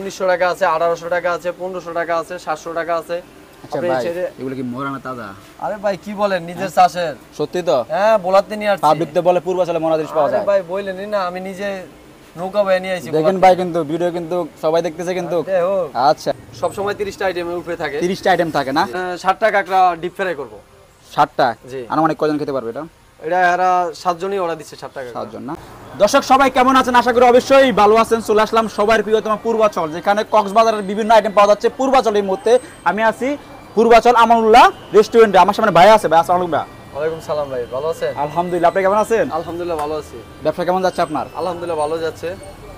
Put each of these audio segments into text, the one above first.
1900 টাকা আছে, 1800 টাকা আছে, 1500 টাকা আছে, 700 টাকা আছে। আচ্ছা ভাই, এগুলো কি মরা না তাজা? আরে ভাই কি বলেন, নিজের চাষের। সত্যি তো? হ্যাঁ, বোলাতে নিয়ে আসছি। পাবলিক তো বলে পূর্বাচলে মরা জিনিস পাওয়া যায়। আরে ভাই বললেনই না, আমি নিজে নৌকা বয়ে নিয়ে আইছি। দেখেন ভাই, কিন্তু ভিডিও কিন্তু সবাই দেখতেছে কিন্তু। আচ্ছা, সব সময় 30টা আইটেমের উপরে থাকে। 30টা আইটেম থাকে না? 60টা কাঁকড়া ডিপ ফ্রাই করব। 60টা? জি। আনুমানিক কয়জন খেতে পারবে এটা? এটা এরা 7 জনই অর্ডার দিচ্ছে 60টা কাঁকড়া। 7 জন না? দর্শক সবাই কেমন আছেন? আশা করি অবশ্যই ভালো আছেন। চলে আসলাম সবার প্রিয়তম পূর্বাচল, যেখানে কক্সবাজারের বিভিন্ন আইটেম পাওয়া যাচ্ছে। পূর্বাচলের মধ্যে আমি আছি পূর্বাচল আমানুল্লাহ রেস্টুরেন্টে। আমার সামনে ভাই আছে। ভাই আসসালামু আলাইকুম। ওয়ালাইকুম সালাম ভাই, ভালো আছেন? আলহামদুলিল্লাহ, আপনি কেমন আছেন? আলহামদুলিল্লাহ ভালো আছি। ব্যবসা কেমন যাচ্ছে আপনার? আলহামদুলিল্লাহ ভালো যাচ্ছে।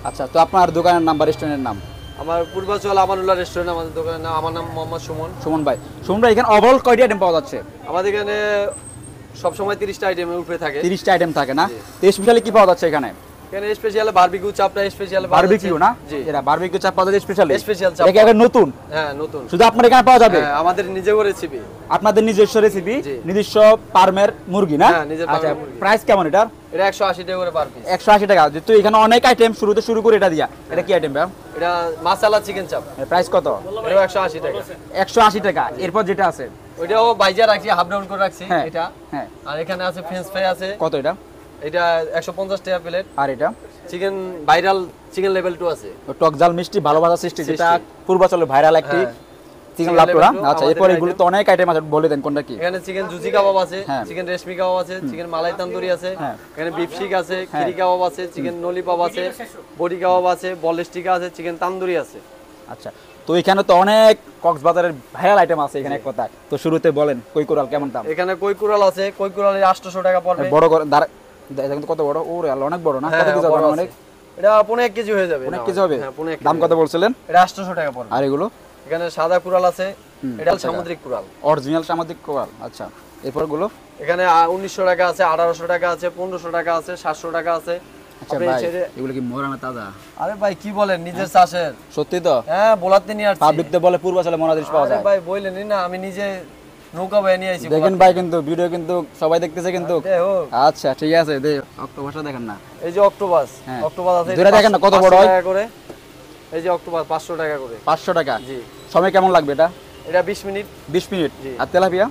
আচ্ছা, তো আপনার দোকানের নাম বা রেস্টুরেন্টের নাম? আমার পূর্বাচল আমানুল্লাহ রেস্টুরেন্ট আমাদের দোকানের নাম। আমার নাম মোহাম্মদ সুমন। সুমন ভাই, সুমন ভাই, এখানে ওভারঅল কয়টি আইটেম পাওয়া যাচ্ছে? আমাদের এখানে সব সময় 30টা আইটেমের উপরে থাকে। 30টা আইটেম থাকে না? তো স্পেশালি কি পাওয়া যাচ্ছে এখানে? এখানে স্পেশাল বারবিকিউ চাপটা স্পেশাল। বারবিকিউ না? জি, এটা বারবিকিউ চাপ পাওয়া যায় স্পেশালি। স্পেশাল চাপ। এটা কি নতুন? হ্যাঁ, নতুন। শুধু আপনার এখানে পাওয়া যাবে? হ্যাঁ, আমাদের নিজের রেসিপি। আপনাদের নিজস্ব রেসিপি, নিজস্ব ফার্মের মুরগি না? হ্যাঁ, নিজের আচ্ছা, ফার্মের মুরগি। প্রাইস কেমন এটার? এটা 180 টাকা করে পার পিস। 180 টাকা। যেহেতু এখানে অনেক আইটেম, শুরুতে শুরু করে এটা দিয়া। এটা কি আইটেম ভাই? এটা মাসালা চিকেন চাপ। প্রাইস কত? এটা 180 টাকা। 180 টাকা। এরপর যেটা আছে ওইটাও বাইজা রাখছি, হাফ ডাউন করে রাখছি এটা। হ্যাঁ। আর এখানে আছে ফ্রেঞ্চ ফ্রাই আছে। কত এটা? এটা 150 টাকা প্লেট। আর এটা চিকেন ভাইরাল চিকেন লেভেল 2 আছে। টক জাল মিষ্টি ভালোবাসা সৃষ্টি, যেটা পূর্বাচলে ভাইরাল একটি চিকেন লাপটোরা। আচ্ছা, এরপর এগুলো তো অনেক আইটেম আছে, বলে দেন কোনটা কি? এখানে চিকেন জুজি কাবাব আছে, চিকেন রেশমি কাবাব আছে, চিকেন মালাই তান্দুরি আছে, এখানে বিফ শিক আছে, খিরি কাবাব আছে, চিকেন ললিপপ আছে, বডি কাবাব আছে, বল স্টিকা আছে, চিকেন তান্দুরি আছে। আচ্ছা, তো এখানে তো অনেক কক্সবাজারের ভাইরাল আইটেম আছে এখানে এক কথা। তো শুরুতে বলেন কই কোরাল কেমন দাম? এখানে কই কোরাল আছে, কই কোরালের 800 টাকা পড়বে। বড় করে দেখেন তো কত বড়। ওরে আল্লাহ, অনেক বড় না? কত কেজি হবে? অনেক। এটা 15 কেজি হয়ে যাবে। 15 কেজি হবে? হ্যাঁ, 15 কেজি। দাম কত বলছিলেন? এটা 800 টাকা পড়বে। আর এগুলো? এখানে সাদা কোরাল আছে, এটা সামুদ্রিক কোরাল, অরিজিনাল সামুদ্রিক কোরাল। আচ্ছা, এরপর গুলো? এখানে 1900 টাকা আছে, 1800 টাকা আছে, 1500 টাকা আছে, 700 টাকা আছে। আচ্ছা ভাই, এগুলো কি মরা না তাজা? আরে ভাই কি বলেন, নিজের চাষের। সত্যি তো? হ্যাঁ, বোলাতে নিয়ে আসছি। পাবলিক তো বলে পূর্বাচলে মরা জিনিস পাওয়া যায়। আরে ভাই বললেনই না, আমি নিজে নৌকা বয়ে নিয়ে আইছি। দেখেন ভাই, কিন্তু ভিডিও কিন্তু সবাই দেখতেছে কিন্তু। আচ্ছা, ঠিক আছে, দে অক্টোপাসটা দেখেন না? এই যে অক্টোপাস, অক্টোপাস আছে। ধরে দেখেন না কত বড় হয় করে। এই যে অক্টোপাস 500 টাকা করে। 500 টাকা? জি। সময় কেমন লাগবে এটা? এটা 20 মিনিট। 20 মিনিট। আর তেলাপিয়া?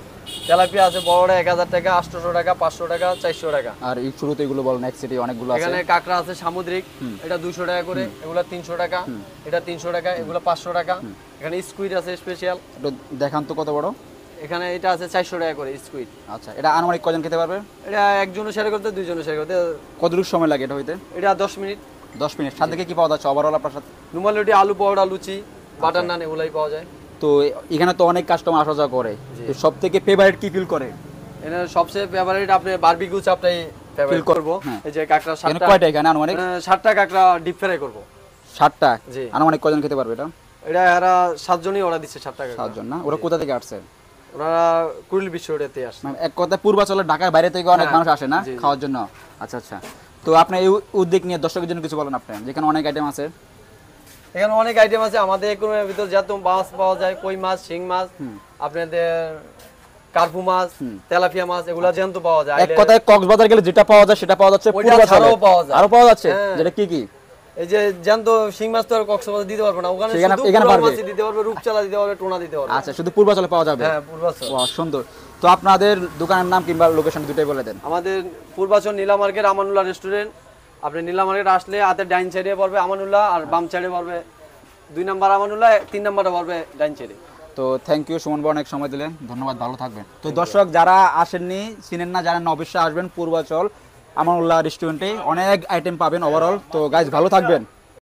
তেলাপিয়া আছে বড়টা 1000 টাকা, 800 টাকা, 500 টাকা, 400 টাকা। আর এই শুরুতে এগুলো বলেন, এক সিটি অনেকগুলো আছে। এখানে কাঁকড়া আছে সামুদ্রিক, এটা 200 টাকা করে, এগুলা 300 টাকা, এটা 300 টাকা, এগুলা 500 টাকা। এখানে স্কুইড আছে স্পেশাল। একটু দেখান তো কত বড়। এখানে এটা আছে 400 টাকা করে স্কুইড। আচ্ছা, এটা আনুমানিক কজন খেতে পারবে? এটা একজনের শেয়ার করতে, দুইজনের শেয়ার করতে। কতটুকু সময় লাগে এটা হইতে? এটা 10 মিনিট। 10 মিনিট। সাথে কি পাওয়া যাচ্ছে ওভারঅল আপনার সাথে? রুমালি রুটি, আলু পরোটা, লুচি, বাটার নান এগুলাই পাওয়া যায়। তো এখানে তো অনেক কাস্টমার আসা যাওয়া করে, তো সবথেকে ফেভারিট কি ফিল করে? এখানে সবচেয়ে ফেভারিট আপনি বারবিকিউ চাপটাই ফেভারিট করব। এই যে কাঁকড়া 60টা। কয়টা এখানে আনুমানিক? 60টা কাঁকড়া ডিপ ফ্রাই করব। 60টা? জি। আনুমানিক কজন খেতে পারবে এটা? এটা এরা 7 জনই অর্ডার দিচ্ছে 60টা কাঁকড়া। 7 জন না? ওরা কোথা থেকে আসছে? ওনারা কুড়িল বিশ্বরোডেতে আসছে। এক কথায় পূর্বাচলে ঢাকার বাইরে থেকে অনেক মানুষ আসে না খাওয়ার জন্য? আচ্ছা আচ্ছা, তো আপনি এই উদ্যোগ নিয়ে দর্শকের জন্য কিছু বলেন আপনি, যেখানে অনেক আইটেম আছে। এখানে অনেক আইটেম আছে আমাদের একুরিয়ামের ভিতর, যত মাছ পাওয়া যায়, কই মাছ, শিং মাছ, আপনাদের কার্পু মাছ, তেলাপিয়া মাছ, এগুলা জ্যান্ত পাওয়া যায়। এক কথায় কক্সবাজার গেলে যেটা পাওয়া যায় সেটা পাওয়া যাচ্ছে পূর্বাচলে। আরো পাওয়া যাচ্ছে, যেটা কি কি? এই যে জ্যান্ত শিং মাছ তো আর কক্সবাজার দিতে পারবে না, ওখানে শুধু পুরো মাছ দিতে পারবে, রূপচাঁদা দিতে পারবে, টোনা দিতে পারবে। আচ্ছা, শুধু পূর্বাচলে পাওয়া যাবে? হ্যাঁ, পূর্বাচল। বাহ, সুন্দর। তো আপনাদের দোকানের নাম কিংবা লোকেশন দুটাই বলে দেন। আমাদের পূর্বাচল নীলা মার্কেট আমানুল্লাহ রেস্টুরেন্ট। আপনি নীলা মার্কেট আসলে হাতের ডাইন সাইডে পড়বে আমানুল্লাহ, আর বাম সাইডে পড়বে 2 নাম্বার আমানুল্লাহ, 3 নাম্বারে পড়বে ডাইন সাইডে। তো থ্যাংক ইউ সুমন ভাই, অনেক সময় দিলেন, ধন্যবাদ, ভালো থাকবেন। তো দর্শক যারা আসেননি, চিনেন না, জানেন না, অবশ্যই আসবেন পূর্বাচল আমানুল্লাহ রেস্টুরেন্টে, অনেক আইটেম পাবেন ওভারঅল। তো গাইজ ভালো থাকবেন।